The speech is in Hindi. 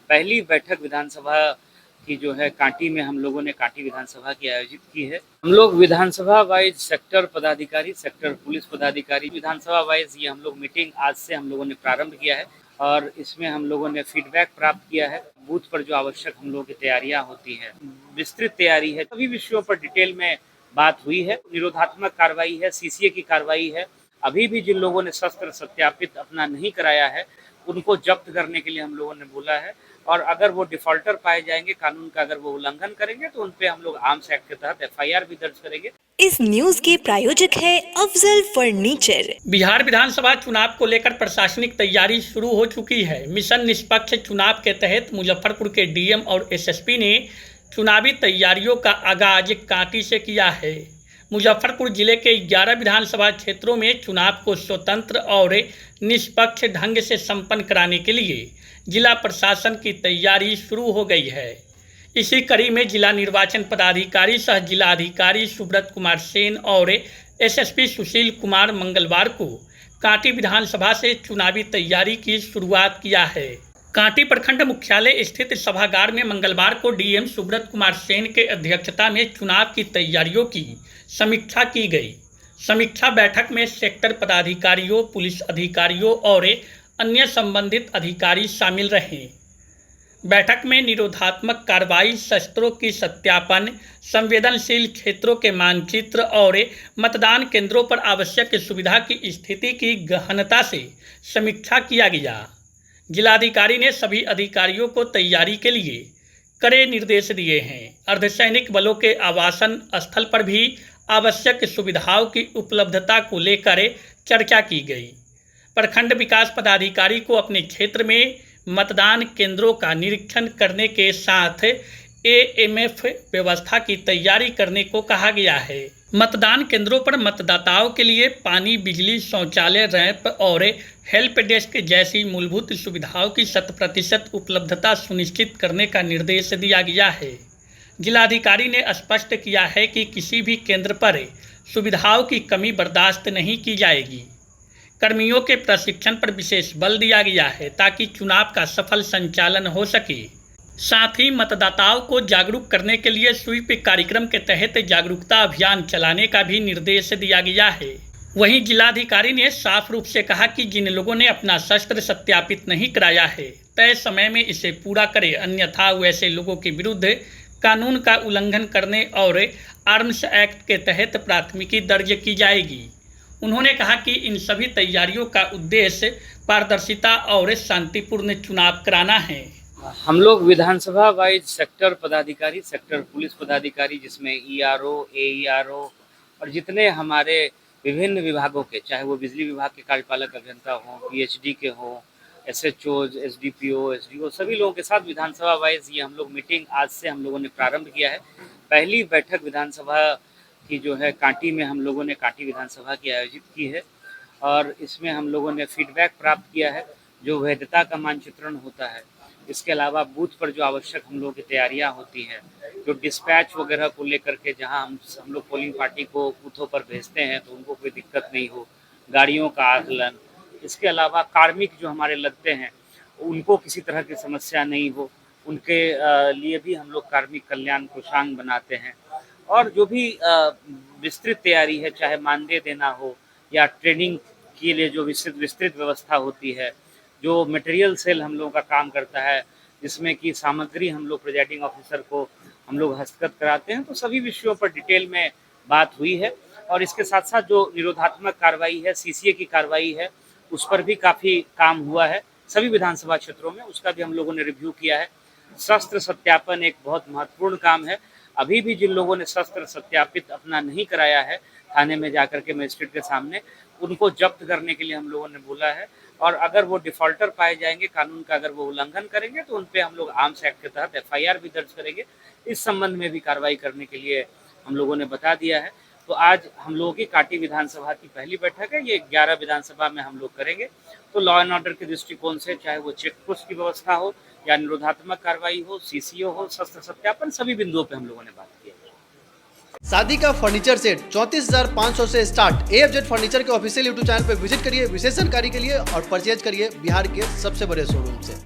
पहली बैठक विधानसभा की जो है कांटी में हम लोगों ने कांटी विधानसभा की आयोजित की है। हम लोग विधानसभा वाइज सेक्टर पदाधिकारी, सेक्टर पुलिस पदाधिकारी, विधानसभा वाइज ये हम लोग मीटिंग आज से हम लोगों ने प्रारंभ किया है और इसमें हम लोगों ने फीडबैक प्राप्त किया है। बूथ पर जो आवश्यक हम लोगों की तैयारियां होती है, विस्तृत तैयारी है, सभी विषयों पर डिटेल में बात हुई है। निरोधात्मक कार्रवाई है, सीसीए की कार्रवाई है। अभी भी जिन लोगों ने शस्त्र सत्यापित अपना नहीं कराया है उनको जब्त करने के लिए हम लोगों ने बोला है और अगर वो डिफॉल्टर पाए जाएंगे, कानून का अगर वो उल्लंघन करेंगे तो उनपे हम लोग आर्म्स एक्ट के तहत एफआईआर भी दर्ज करेंगे। इस न्यूज के प्रायोजक है अफजल फर्नीचर। बिहार विधानसभा चुनाव को लेकर प्रशासनिक तैयारी शुरू हो चुकी है। मिशन निष्पक्ष चुनाव के तहत मुजफ्फरपुर के डीएम और एसएसपी ने चुनावी तैयारियों का आगाज कांटी से किया है। मुजफ्फरपुर जिले के 11 विधानसभा क्षेत्रों में चुनाव को स्वतंत्र और निष्पक्ष ढंग से संपन्न कराने के लिए जिला प्रशासन की तैयारी शुरू हो गई है। इसी कड़ी में जिला निर्वाचन पदाधिकारी सह जिला अधिकारी सुब्रत कुमार सेन और एसएसपी सुशील कुमार मंगलवार को कांटी विधानसभा से चुनावी तैयारी की शुरुआत किया है। कांटी प्रखंड मुख्यालय स्थित सभागार में मंगलवार को डीएम सुब्रत कुमार सेन के अध्यक्षता में चुनाव की तैयारियों की समीक्षा की गई। समीक्षा बैठक में सेक्टर पदाधिकारियों, पुलिस अधिकारियों और अन्य संबंधित अधिकारी शामिल रहे। बैठक में निरोधात्मक कार्रवाई, शस्त्रों की सत्यापन, संवेदनशील क्षेत्रों के मानचित्र और मतदान केंद्रों पर आवश्यक सुविधा की स्थिति की गहनता से समीक्षा किया गया। जिलाधिकारी ने सभी अधिकारियों को तैयारी के लिए कड़े निर्देश दिए हैं। अर्धसैनिक बलों के आवासन स्थल पर भी आवश्यक सुविधाओं की उपलब्धता को लेकर चर्चा की गई। प्रखंड विकास पदाधिकारी को अपने क्षेत्र में मतदान केंद्रों का निरीक्षण करने के साथ एएमएफ व्यवस्था की तैयारी करने को कहा गया है। मतदान केंद्रों पर मतदाताओं के लिए पानी, बिजली, शौचालय, रैंप और हेल्प डेस्क जैसी मूलभूत सुविधाओं की 100% उपलब्धता सुनिश्चित करने का निर्देश दिया गया है। जिलाधिकारी ने स्पष्ट किया है कि किसी भी केंद्र पर सुविधाओं की कमी बर्दाश्त नहीं की जाएगी। कर्मियों के प्रशिक्षण पर विशेष बल दिया गया है ताकि चुनाव का सफल संचालन हो सके। साथ ही मतदाताओं को जागरूक करने के लिए स्वीप कार्यक्रम के तहत जागरूकता अभियान चलाने का भी निर्देश दिया गया है। वहीं जिलाधिकारी ने साफ रूप से कहा कि जिन लोगों ने अपना शस्त्र सत्यापित नहीं कराया है, तय समय में इसे पूरा करें, अन्यथा वैसे लोगों के विरुद्ध कानून का उल्लंघन करने और आर्म्स एक्ट के तहत प्राथमिकी दर्ज की जाएगी। उन्होंने कहा कि इन सभी तैयारियों का उद्देश्य पारदर्शिता और शांतिपूर्ण चुनाव कराना है। हम लोग विधानसभा वाइज सेक्टर पदाधिकारी, सेक्टर पुलिस पदाधिकारी, जिसमें ईआरओ, एईआरओ और जितने हमारे विभिन्न विभागों के, चाहे वो बिजली विभाग के कार्यपालक अभियंता हों, पीएचडी के हों, एसएचओ, एसडीपीओ, एसडीओ, सभी लोगों के साथ विधानसभा वाइज ये हम लोग मीटिंग आज से हम लोगों ने प्रारंभ किया है। पहली बैठक विधानसभा की जो है कांटी में हम लोगों ने कांटी विधानसभा की आयोजित की है और इसमें हम लोगों ने फीडबैक प्राप्त किया है। जो वैधता का मानचित्रण होता है, इसके अलावा बूथ पर जो आवश्यक हम लोगों की तैयारियां होती हैं, जो डिस्पैच वगैरह को लेकर के जहां हम लोग पोलिंग पार्टी को बूथों पर भेजते हैं तो उनको कोई दिक्कत नहीं हो, गाड़ियों का आकलन, इसके अलावा कार्मिक जो हमारे लगते हैं उनको किसी तरह की समस्या नहीं हो, उनके लिए भी हम लोग कार्मिक कल्याण कोषांग बनाते हैं। और जो भी विस्तृत तैयारी है, चाहे मानदेय देना हो या ट्रेनिंग के लिए जो विस्तृत व्यवस्था होती है, जो मटेरियल सेल हम लोगों का काम करता है, जिसमें कि सामग्री हम लोग प्रिजाइडिंग ऑफिसर को हम लोग हस्तगत कराते हैं, तो सभी विषयों पर डिटेल में बात हुई है। और इसके साथ साथ जो निरोधात्मक कार्रवाई है, सीसीए की कार्रवाई है, उस पर भी काफ़ी काम हुआ है सभी विधानसभा क्षेत्रों में, उसका भी हम लोगों ने रिव्यू किया है। शस्त्र सत्यापन एक बहुत महत्वपूर्ण काम है। अभी भी जिन लोगों ने शस्त्र सत्यापित अपना नहीं कराया है, थाने में जाकर के मजिस्ट्रेट के सामने, उनको जब्त करने के लिए हम लोगों ने बोला है और अगर वो डिफॉल्टर पाए जाएंगे, कानून का अगर वो उल्लंघन करेंगे तो उन पे हम लोग आर्म्स एक्ट के तहत एफआईआर भी दर्ज करेंगे। इस संबंध में भी कार्रवाई करने के लिए हम लोगों ने बता दिया है। तो आज हम लोगों की कांटी विधानसभा की पहली बैठक है, ये 11 विधानसभा में हम लोग करेंगे। तो लॉ एंड ऑर्डर के दृष्टिकोण से, चाहे वो चेक पोस्ट की व्यवस्था हो या निरोधात्मक कार्रवाई हो, सीसीओ हो, शस्त्र सत्यापन, सभी बिंदुओं पे हम लोगों ने बात की है। शादी का फर्नीचर सेट 34,500 से स्टार्ट। AFZ फर्नीचर के ऑफिशियल यूट्यूब चैनल पर विजिट करिए विशेष जानकारी के लिए और परचेज करिए बिहार के सबसे बड़े शोरूम से।